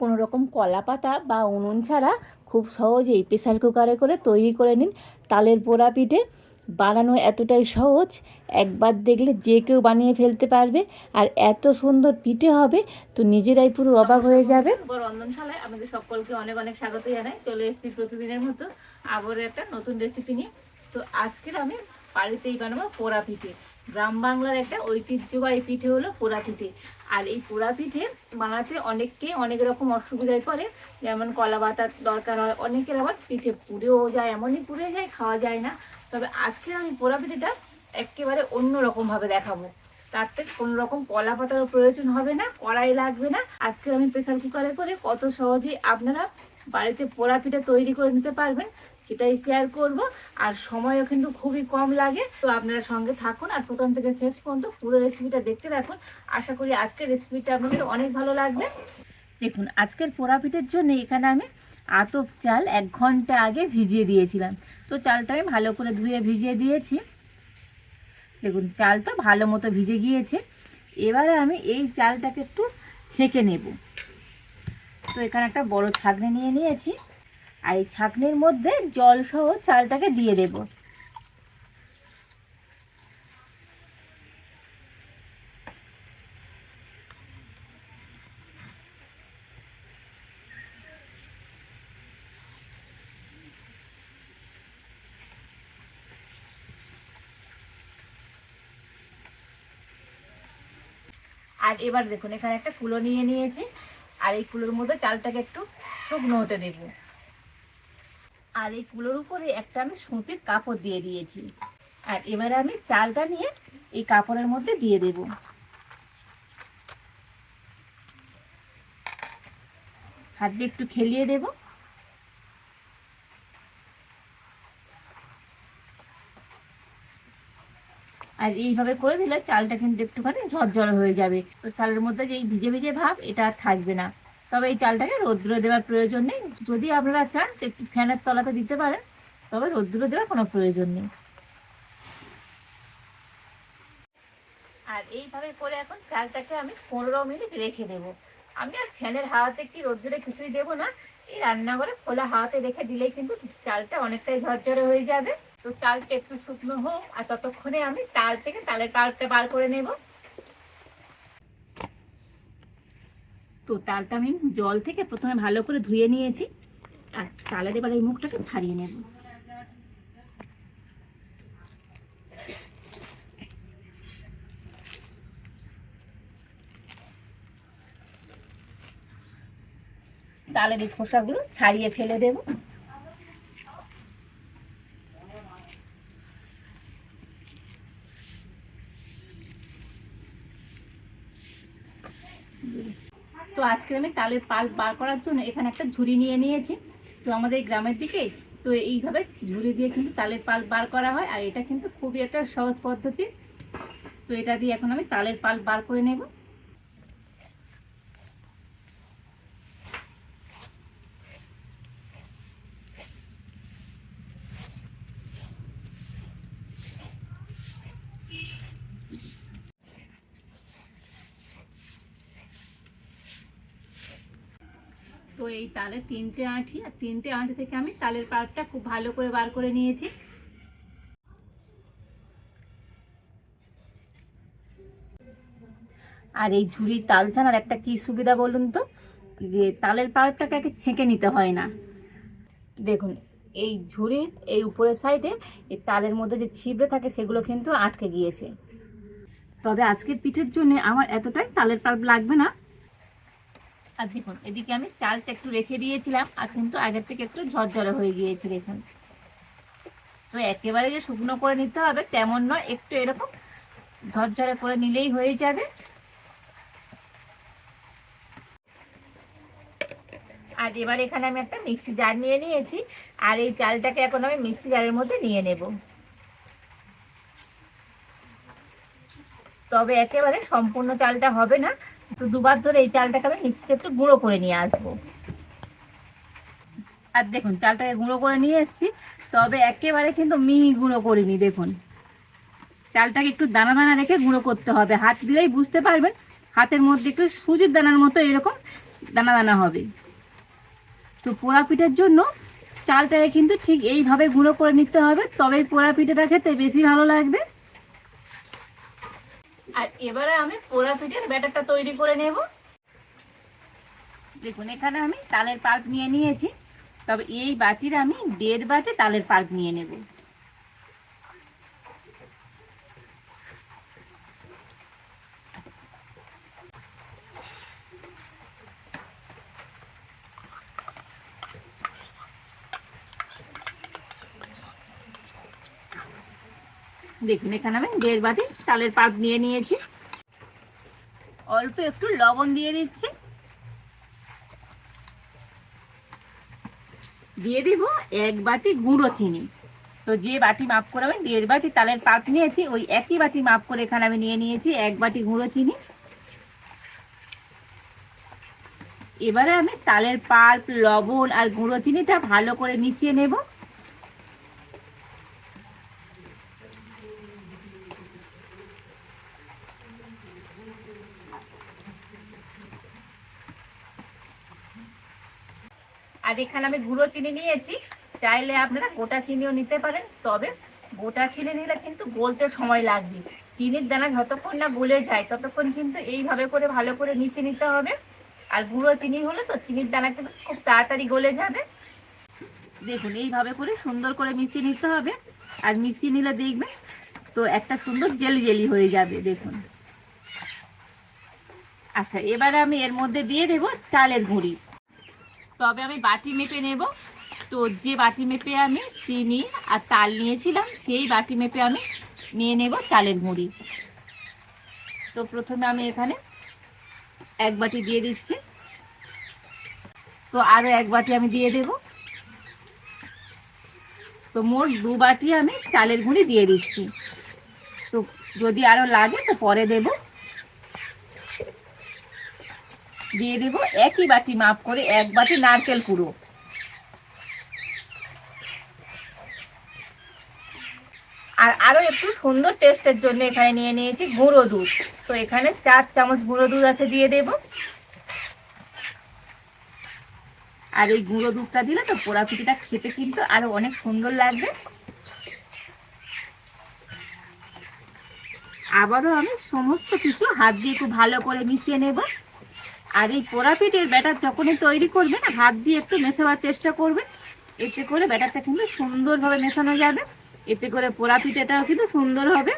কোনো রকম কলা পাতা বা উনুন ছাড়া খুব সহজেই প্রেসার কুকারে করে তৈরি করে নিন তালের পোড়া পিঠে। বানানো এতটাই সহজ, একবার দেখলে যে কেউ বানিয়ে ফেলতে পারবে, আর এত সুন্দর পিঠে হবে তো নিজেরাই পুরো অবাক হয়ে যাবে। রন্ধনশালায় আমাদের সকলকে অনেক অনেক স্বাগত জানাই। চলে এসেছি প্রতিদিনের মতো আবারও একটা নতুন রেসিপি নিয়ে। তো আজকের আমি বাড়িতেই বানাবো পোড়া পিঠে। গ্রাম বাংলার একটা ঐতিহ্যবাহী পিঠে হলো পোড়া পিঠে। আর এই পোড়া পিঠে বানাতে অনেককে অনেক রকম অসুবিধায় পড়ে, যেমন কলা পাতার দরকার হয়, অনেকের আবার পিঠে পুড়েও যায়, এমনই পুড়ে যায় খাওয়া যায় না। তবে আজকে আমি পোড়া পিঠেটা একেবারে অন্য রকমভাবে দেখাবো। তাতে কোনো রকম কলা পাতার প্রয়োজন হবে না, কড়াই লাগবে না। আজকে আমি প্রেসার কুকারে করে কত সহজেই আপনারা বাড়িতে পোড়া পিঠে তৈরি করে নিতে পারবেন সেটাই শেয়ার করব। আর সময়ও কিন্তু খুবই কম লাগে। তো আপনারা সঙ্গে থাকুন আর প্রথম থেকে শেষ পর্যন্ত পুরো রেসিপিটা দেখতে থাকুন। আশা করি আজকের রেসিপিটা আপনাদের অনেক ভালো লাগবে। দেখুন, আজকের পোড়া পিঠের জন্য এখানে আমি আতপ চাল 1 ঘন্টা আগে ভিজিয়ে দিয়েছিলাম। তো চালটা আমি ভালো করে ধুয়ে ভিজিয়ে দিয়েছি। দেখুন, চালটা ভালো মতো ভিজে গিয়েছে। এবারে আমি এই চালটাকে একটু ছেঁকে নেব। তো এখানে একটা বড় ছাঁকনি নিয়ে নিয়েছি, আর এই ছাঁকনির মধ্যে জল সহ চালটাকে দিয়ে দেব। আর এবার দেখুন, এখানে একটা কুলো নিয়ে নিয়েছি, আর এই কুলোর মধ্যে চালটাকে একটু শুকনো হতে দেব। আর এই কুলোর উপরে একটা আমি সুতির কাপড় দিয়ে দিয়েছি। আর এবারে আমি চালটা নিয়ে এই কাপড়ের মধ্যে দিয়ে দেব। হাত দিয়ে একটু খেলিয়ে দেব। আর এইভাবে করে দিলে চালটা কিন্তু একটুখানি ঝরঝরে হয়ে যাবে। তো চালের মধ্যে যে এই ভিজে ভিজে ভাব এটা আর থাকবে না। তবে এই চালটাকে রোদ্দুরে দেওয়ার প্রয়োজন নেই। যদি আপনারা চান তো একটু ফ্যানের তলাতে দিতে পারেন, তবে রোদ্দুরে দেওয়ার কোনো প্রয়োজন নেই। আর এইভাবে করে এখন চালটাকে আমি 15 মিনিট রেখে দেব। আমি আর ফ্যানের হাওয়াতে কি রোদ্দুরে কিছুই দেবো না, এই রান্নাঘরে খোলা হাওয়াতে রেখে দিলেই কিন্তু চালটা অনেকটাই ঝরঝরে হয়ে যাবে। তো চালটা একটু শুকনো হোক, আর ততক্ষণে আমি তাল থেকে তালের পাল্পটা বার করে নেব। তো তালটা আমি জল থেকে প্রথমে ভালো করে ধুয়ে নিয়েছি, আর তালের এবার এই মুখটাকে ছাড়িয়ে নেব। তালের এই খোসাগুলো ছাড়িয়ে ফেলে দেব। তো আজকে আমি তালের পাল্প বার করার জন্য এখানে একটা ঝুড়ি নিয়ে নিয়েছি। তো আমাদের গ্রামের দিকে তো এইভাবে ঝুড়ি দিয়ে কিন্তু তালের পাল্প বার করা হয়, আর এটা কিন্তু খুবই একটা সহজ পদ্ধতি। তো এটা দিয়ে এখন আমি তালের পাল্প বার করে নেব। তো এই তালের 3টে আঁটি, আর 3টে আঁটি থেকে আমি তালের পাল্পটা খুব ভালো করে বার করে নিয়েছি। আর এই ঝুড়ির তাল ছানার একটা কি সুবিধা বলুন তো, যে তালের পাল্পটাকে আগে ছেঁকে নিতে হয় না। দেখুন, এই ঝুড়ির এই উপরের সাইডে এই তালের মধ্যে যে ছিবড়ে থাকে সেগুলো কিন্তু আটকে গিয়েছে। তবে আজকের পিঠের জন্য আমার এতটাই তালের পাল্প লাগবে না। আর দেখুন, এদিকে আমি চালটা একটু রেখে দিয়েছিলাম, আর কিন্তু আগের থেকে একটু ঝরঝরে হয়ে গিয়েছে দেখুন। তো একেবারে যে শুকনো করে নিতে হবে তেমন নয়, একটু এরকম ঝরঝরে করে নিলেই হয়ে যাবে। আর এবার এখানে আমি একটা মিক্সি জার নিয়ে নিয়েছি, আর এই চালটাকে এখন আমি মিক্সি জারের মধ্যে নিয়ে নেব। তবে একেবারে সম্পূর্ণ চালটা হবে না, তো দুবার ধরে এই চালটাকে আমি মিক্সিতে একটু গুঁড়ো করে নিয়ে আসবো। আর দেখুন, চালটাকে গুঁড়ো করে নিয়ে এসেছি, তবে একেবারে কিন্তু মিহি গুঁড়ো করিনি। দেখুন, চালটাকে একটু দানা দানা রেখে গুঁড়ো করতে হবে। হাত দিলেই বুঝতে পারবেন, হাতের মধ্যে একটু সুজির দানার মতো এরকম দানা দানা হবে। তো পোড়া পিঠার জন্য চালটাকে কিন্তু ঠিক এইভাবে গুঁড়ো করে নিতে হবে, তবে পোড়া পিঠাটা খেতে বেশি ভালো লাগবে। আর এবারে আমি পোড়া পিঠার ব্যাটারটা তৈরি করে নেব। দেখুন এখানে আমি তালের পাল্প নিয়ে নিয়েছি, তবে এই বাটির আমি 1.5 বাটি তালের পাল্প নিয়ে নেব। দেখুন এখানে আমি 1.5 বাটি তালের পাল্প নিয়ে নিয়েছি। অল্প একটু লবণ দিয়ে দিচ্ছি, দিয়ে দিব 1 বাটি গুঁড়ো চিনি। তো যে বাটি মাপ করে আমি 1.5 বাটি তালের পাল্প নিয়েছি, ওই একই বাটি মাপ করে এখানে আমি নিয়ে নিয়েছি 1 বাটি গুঁড়ো চিনি। এবারে আমি তালের পাল্প, লবণ আর গুঁড়ো চিনিটা ভালো করে মিশিয়ে নেব। আর এখানে আমি গুঁড়ো চিনি নিয়েছি, চাইলে আপনারা গোটা চিনিও নিতে পারেন, তবে গোটা চিনি নিলে কিন্তু গলতে সময় লাগবে। চিনির দানা যতক্ষণ না গলে যায় ততক্ষণ কিন্তু এইভাবে করে ভালো করে মিশিয়ে নিতে হবে। আর গুঁড়ো চিনি হলে তো চিনির দানা কিন্তু খুব তাড়াতাড়ি গলে যাবে। দেখুন এইভাবে করে সুন্দর করে মিশিয়ে নিতে হবে, আর মিশিয়ে নিলে দেখবেন তো একটা সুন্দর জেলি জেলি হয়ে যাবে। দেখুন, আচ্ছা এবারে আমি এর মধ্যে দিয়ে দেব চালের গুঁড়ি। তবে আমি বাটি মেপে নেব। তো যে বাটি মেপে আমি চিনি আর তাল নিয়েছিলাম, সেই বাটি মেপে আমি নিয়ে নেব চালের গুঁড়ি। তো প্রথমে আমি এখানে 1 বাটি দিয়ে দিচ্ছি, তো আরও 1 বাটি আমি দিয়ে দেব। তো মোট 2 বাটি আমি চালের গুঁড়ি দিয়ে দিচ্ছি। তো যদি আরও লাগে তো পরে দেব। দিয়ে দেব একই বাটি মাপ করে 1 বাটি নারকেল কুড়ো। আর আরও একটু সুন্দর টেস্টের জন্য এখানে নিয়ে নিয়েছি গুঁড়ো দুধ। তো এখানে 4 চামচ গুঁড়ো দুধ আছে, দিয়ে দেব। আর এই গুঁড়ো দুধটা দিলে তো পোড়া পিঠাটা খেতে কিন্তু আরো অনেক সুন্দর লাগবে। আবারও আমি সমস্ত কিছু হাত দিয়ে একটু ভালো করে মিশিয়ে নেব। আর এই পোড়া পিঠের ব্যাটার যখনই তৈরি করবেন হাত দিয়ে একটু মেশাবার চেষ্টা করবেন, এতে করে ব্যাটারটা কিন্তু সুন্দরভাবে মেশানো যাবে, এতে করে পোড়া পিঠেটাও কিন্তু সুন্দর হবে।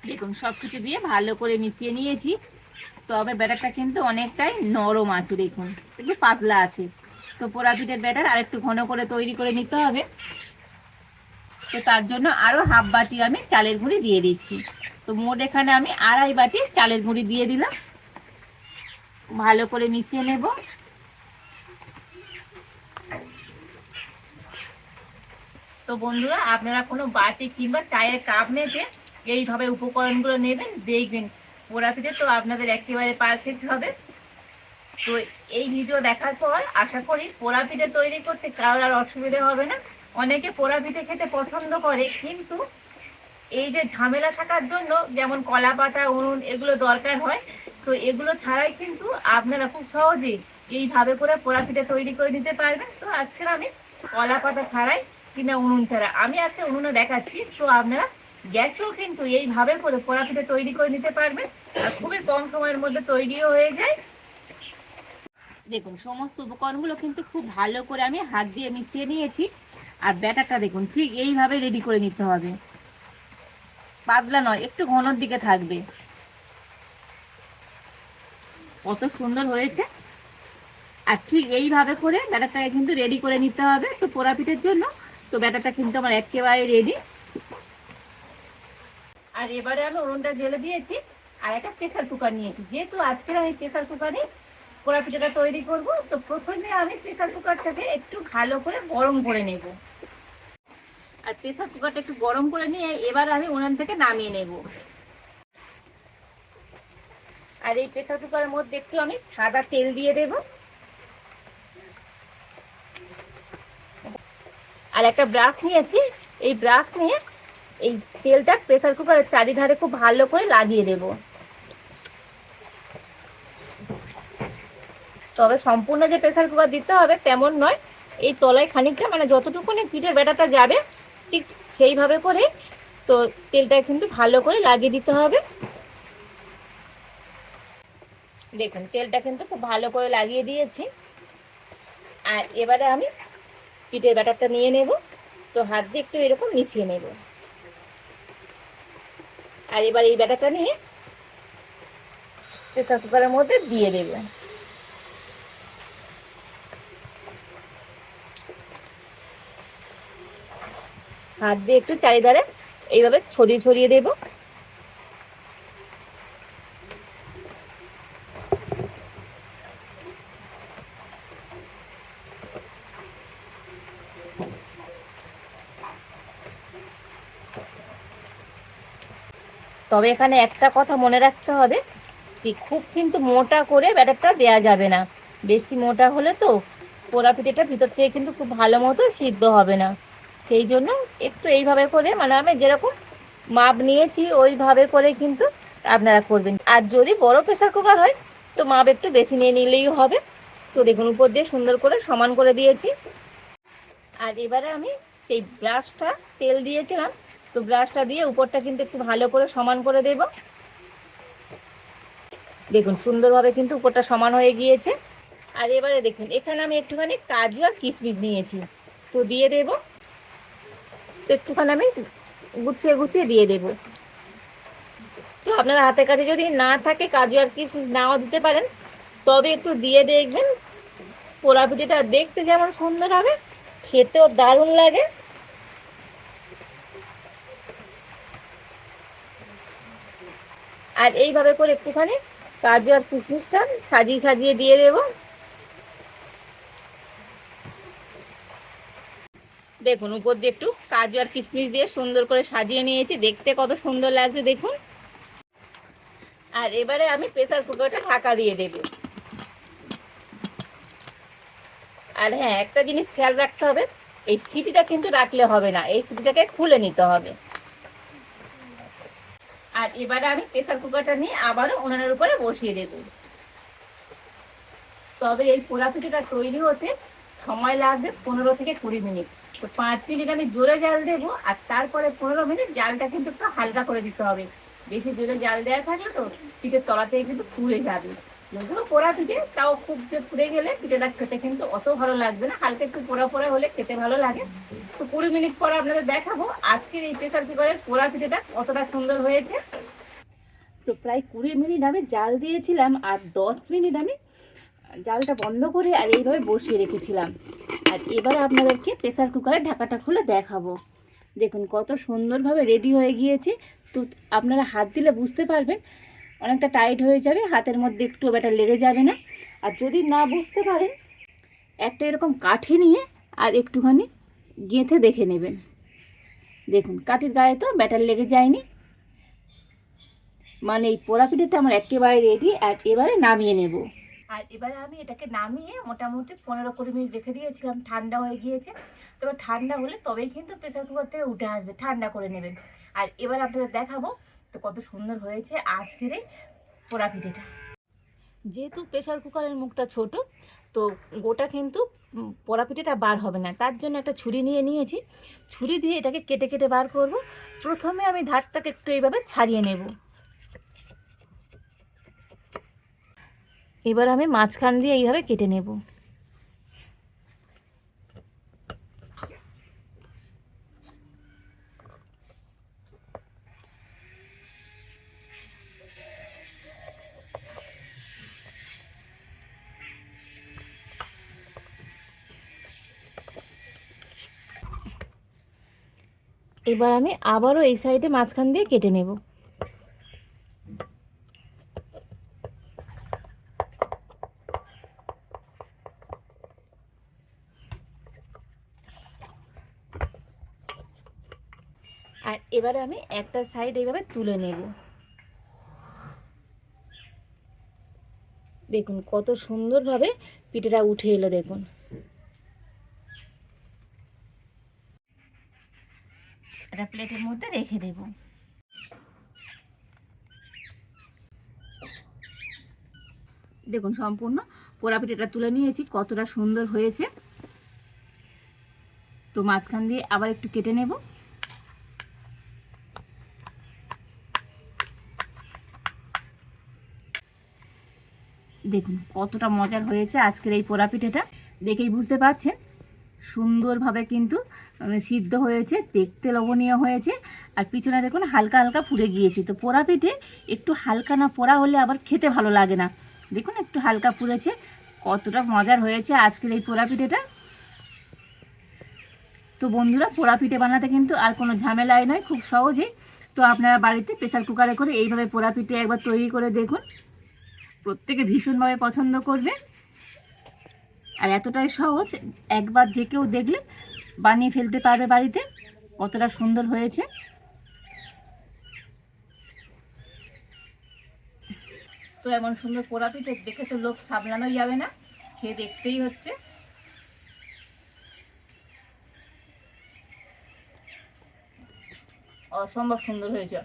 দেখুন সব কিছু দিয়ে ভালো করে মিশিয়ে নিয়েছি, তবে ব্যাটারটা কিন্তু অনেকটাই নরম আছে, দেখুন একটু পাতলা আছে। তো পোড়া পিঠের ব্যাটার আর একটু ঘন করে তৈরি করে নিতে হবে। তো তার জন্য আরও 1/2 বাটি আমি চালের গুঁড়ি দিয়ে দিচ্ছি। তো মোট এখানে আমি 2.5 বাটি চালের গুঁড়ি দিয়ে দিলাম। ভালো করে মিশিয়ে নেব। তো বন্ধুরা, আপনারা কোনো বাটি কিংবা চায়ের কাপ নিয়ে এইভাবে উপকরণগুলো নেবেন, দেখবেন পোড়া পিঠে তো আপনাদের একেবারে পারফেক্ট হবে। তো এই ভিডিও দেখার পর আশা করি পোড়া পিঠে তৈরি করতে কারোর আর অসুবিধা হবে না। অনেকে পোড়া পিঠে খেতে পছন্দ করে, কিন্তু এই যে ঝামেলা থাকার জন্য, যেমন কলা পাতা, উনুন এগুলো দরকার হয়, তো এগুলো ছাড়াই কিন্তু আপনারা খুব সহজেই এইভাবে করে পোড়া পিঠে তৈরি করে নিতে পারবেন। তো আজকে আমি কলা পাতা ছাড়াই কিনা উনুন ছাড়া আমি আজকে উনুনে দেখাচ্ছি। তো আপনারা গ্যাসেও কিন্তু এইভাবে করে পোড়া পিঠে তৈরি করে নিতে পারবেন, আর খুবই কম সময়ের মধ্যে তৈরিও হয়ে যায়। দেখুন সমস্ত উপকরণগুলো কিন্তু খুব ভালো করে আমি হাত দিয়ে মিশিয়ে নিয়েছি। আর ব্যাটারটা দেখুন ঠিক এইভাবে রেডি করে নিতে হবে, পাতলা নয়, একটু ঘনর দিকে থাকবে। কত সুন্দর হয়েছে। আর ঠিক এইভাবে করে ব্যাটারটাকে কিন্তু রেডি করে নিতে হবে তো পোড়া পিঠের জন্য। তো ব্যাটারটা কিন্তু আমার একেবারে রেডি। আর এবারে আমি উনুনটা জ্বেলে দিয়েছি, আর একটা প্রেসার কুকার নিয়েছি। যেহেতু আজকে আমি প্রেসার কুকারে পোড়া পিঠাটা তৈরি করব, তো প্রথমে আমি প্রেসার কুকারটাকে একটু ভালো করে গরম করে নেব। আর প্রেসার কুকারটা একটু গরম করে নিয়ে এবার আমি উনুন থেকে নামিয়ে নেব। আর এই প্রেসার কুকারের মধ্যে একটু আমি সাদা তেল দিয়ে দেব। আর একটা ব্রাশ নিয়েছি, এই ব্রাশ নিয়ে এই তেলটা প্রেসার কুকারের চারিধারে খুব ভালো করে লাগিয়ে দেব। তবে সম্পূর্ণ যে প্রেসার কুকার দিতে হবে তেমন নয়, এই তলায় খানিকটা মানে যতটুকুনি পিঠের ব্যাটারটা যাবে ঠিক সেইভাবে করে তো তেলটা কিন্তু ভালো করে লাগিয়ে দিতে হবে। দেখুন তেলটা কিন্তু খুব ভালো করে লাগিয়ে দিয়েছি। আর এবারে আমি পিঠের ব্যাটারটা নিয়ে নেব, তো হাত দিয়ে একটু এরকম মিশিয়ে নেব। আর এবার এই ব্যাটারটা নিয়ে প্রেসার কুকারের মধ্যে দিয়ে দেব। হাত দিয়ে একটু চারিধারে এইভাবে ছড়িয়ে ছড়িয়ে দেব। তবে এখানে একটা কথা মনে রাখতে হবে, খুব কিন্তু মোটা করে ব্যাটারটা দেয়া যাবে না। বেশি মোটা হলে তো পোড়া পিঠেটা ভিতর থেকে কিন্তু খুব ভালো মতো সিদ্ধ হবে না। সেই জন্য একটু এইভাবে করে মানে আমি যেরকম মাপ নিয়েছি ওইভাবে করে কিন্তু আপনারা করবেন। আর যদি বড় প্রেসার কুকার হয় তো মাপ একটু বেশি নিয়ে নিলেই হবে। তো দেখুন উপর দিয়ে সুন্দর করে সমান করে দিয়েছি। আর এবারে আমি সেই ব্রাশটা তেল দিয়েছিলাম, তো ব্রাশটা দিয়ে উপরটা কিন্তু একটু ভালো করে সমান করে দেব। দেখুন সুন্দরভাবে কিন্তু উপরটা সমান হয়ে গিয়েছে। আর এবারে দেখুন এখানে আমি একটুখানি কাজু আর কিশমিশ নিয়েছি, তো দিয়ে দেব। তো একটুখানি আমি গুছিয়ে গুছিয়ে দিয়ে দেব। তো আপনার হাতের কাছে যদি না থাকে কাজু আর কিশমিশ নাও দিতে পারেন, তবে একটু দিয়ে দেখবেন। পোড়া পিঠেটা দেখতে যেমন সুন্দর হবে, খেতেও দারুণ লাগে। আর এইভাবে করে একটুখানি কাজু আর কিশমিশটা সাজিয়ে সাজিয়ে দিয়ে দেব। দেখুন উপর দিয়ে একটু কাজু আর কিশমিশ দিয়ে সুন্দর করে সাজিয়ে নিয়েছি, দেখতে কত সুন্দর লাগছে দেখুন। আর এবারে আমি প্রেসার কুকারটা ঢাকা দিয়ে দেব। আর হ্যাঁ, একটা জিনিস খেয়াল রাখতে হবে, এই সিটিটা কিন্তু রাখলে হবে না, এই সিটিটাকে খুলে নিতে হবে। আর এবারে আমি প্রেসার কুকারটা নিয়ে আবারও উনুনের উপরে বসিয়ে দেব। তবে এই পোড়া পিঠেটা তৈরি হতে সময় লাগবে 15 থেকে 20 মিনিট। তো 5 মিনিট আমি জোরে জাল দেবো, আর তারপরে 15 মিনিট জালটা কিন্তু একটু হালকা করে দিতে হবে। বেশি জোরে জাল দেওয়া থাকলে তো পিঠের তলা থেকে কিন্তু পুড়ে যাবে। যদিও পোড়া পিঠে, তাও খুব যে পুড়ে গেলে পিঠেটা খেতে কিন্তু অত ভালো লাগবে না, হালকা একটু পোড়া পোড়া হলে খেতে ভালো লাগে। তো 20 মিনিট পরে আপনাদের দেখাবো আজকের এই প্রেসার কুকারের পোড়া পিঠেটা কতটা সুন্দর হয়েছে। তো প্রায় 20 মিনিট আমি জাল দিয়েছিলাম, আর 10 মিনিট আমি জালটা বন্ধ করে আর এইভাবে বসিয়ে রেখেছিলাম। আর এবার আপনাদেরকে প্রেসার কুকারের ঢাকাটা খুলে দেখাবো। দেখুন কত সুন্দরভাবে রেডি হয়ে গিয়েছে। তো আপনারা হাত দিলে বুঝতে পারবেন অনেকটা টাইট হয়ে যাবে, হাতের মধ্যে একটু ব্যাটার লেগে যাবে না। আর যদি না বুঝতে পারেন একটা এরকম কাঠি নিয়ে আর একটুখানি গেঁথে দেখে নেবেন। দেখুন কাঠির গায়ে তো ব্যাটার লেগে যায়নি। মানে এই পোড়া পিঠেটা আমার একেবারে রেডি। আর এবারে নামিয়ে নেব। আর এবারে আমি এটাকে নামিয়ে মোটামুটি 15-20 মিনিট রেখে দিয়েছিলাম, ঠান্ডা হয়ে গিয়েছে। তবে ঠান্ডা হলে তবেই কিন্তু প্রেসার কুকার থেকে উঠে আসবে, ঠান্ডা করে নেবেন। আর এবার আপনাদের দেখাবো তো কত সুন্দর হয়েছে আজকের এই পোড়া পিঠেটা। যেহেতু প্রেসার কুকারের মুখটা ছোট, তো গোটা কিন্তু পোড়া পিঠেটা বার হবে না, তার জন্য একটা ছুরি নিয়ে নিয়েছি। ছুরি দিয়ে এটাকে কেটে কেটে বার করব। প্রথমে আমি ধারটাকে একটু এইভাবে ছাড়িয়ে নেব। এবার আমি মাঝখান দিয়ে এইভাবে কেটে নেব। এবার আমি আবারও এই সাইডে মাঝখান দিয়ে কেটে নেব। আর এবারে আমি একটা সাইড এইভাবে তুলে নেব। দেখুন কত সুন্দরভাবে পিঠেটা উঠে এলো দেখুন। একটা প্লেটের মধ্যে রেখে দেব। দেখুন সম্পূর্ণ পোড়া পিঠাটা তুলে নিয়েছি, কতটা সুন্দর হয়েছে। তো মাঝখান দিয়ে আবার একটু কেটে নেব। দেখুন কতটা মজার হয়েছে আজকের এই পোড়া পিঠাটা, দেখেই বুঝতে পারছেন সুন্দরভাবে কিন্তু সিদ্ধ হয়েছে, দেখতে লোভনীয় হয়েছে। আর পিছনে দেখুন হালকা হালকা পুড়ে গিয়েছে। তো পোড়া পিঠে একটু হালকা না পোড়া হলে আবার খেতে ভালো লাগে না। দেখুন একটু হালকা পুড়েছে, কতটা মজার হয়েছে আজকের এই পোড়া পিঠেটা। তো বন্ধুরা, পোড়া পিঠে বানাতে কিন্তু আর কোনো ঝামেলাই নয়, খুব সহজেই। তো আপনারা বাড়িতে প্রেসার কুকারে করে এইভাবে পোড়া পিঠে একবার তৈরি করে দেখুন, প্রত্যেকে ভীষণভাবে পছন্দ করবে। আর এতটাই সহজ, একবার যে কেউ দেখলে বানিয়ে ফেলতে পারবে বাড়িতে। কতটা সুন্দর হয়েছে। তো এমন সুন্দর পোড়া পিঠে দেখে তো লোক সামলানোই যাবে না, খেয়ে দেখতেই হচ্ছে। অসম্ভব সুন্দর হয়েছে।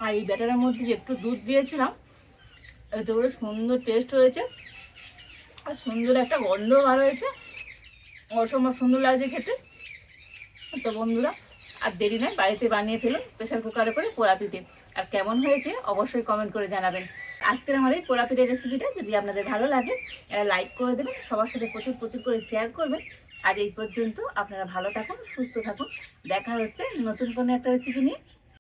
আর এই ব্যাটারের মধ্যে যে একটু দুধ দিয়েছিলাম, এতে করে সুন্দর টেস্ট হয়েছে আর সুন্দর একটা গন্ধ বার হয়েছে। অসম্ভব সুন্দর লাগছে খেতে। তো বন্ধুরা, আর দেরি নয়, বাড়িতে বানিয়ে ফেলুন প্রেসার কুকারে করে পোড়া পিঠে। আর কেমন হয়েছে অবশ্যই কমেন্ট করে জানাবেন। আজকের আমার এই পোড়া পিঠের রেসিপিটা যদি আপনাদের ভালো লাগে, লাইক করে দেবেন, সবার সাথে প্রচুর প্রচুর করে শেয়ার করবেন। আর এই পর্যন্ত আপনারা ভালো থাকুন, সুস্থ থাকুন। দেখা হচ্ছে নতুন কোনো একটা রেসিপি নিয়ে।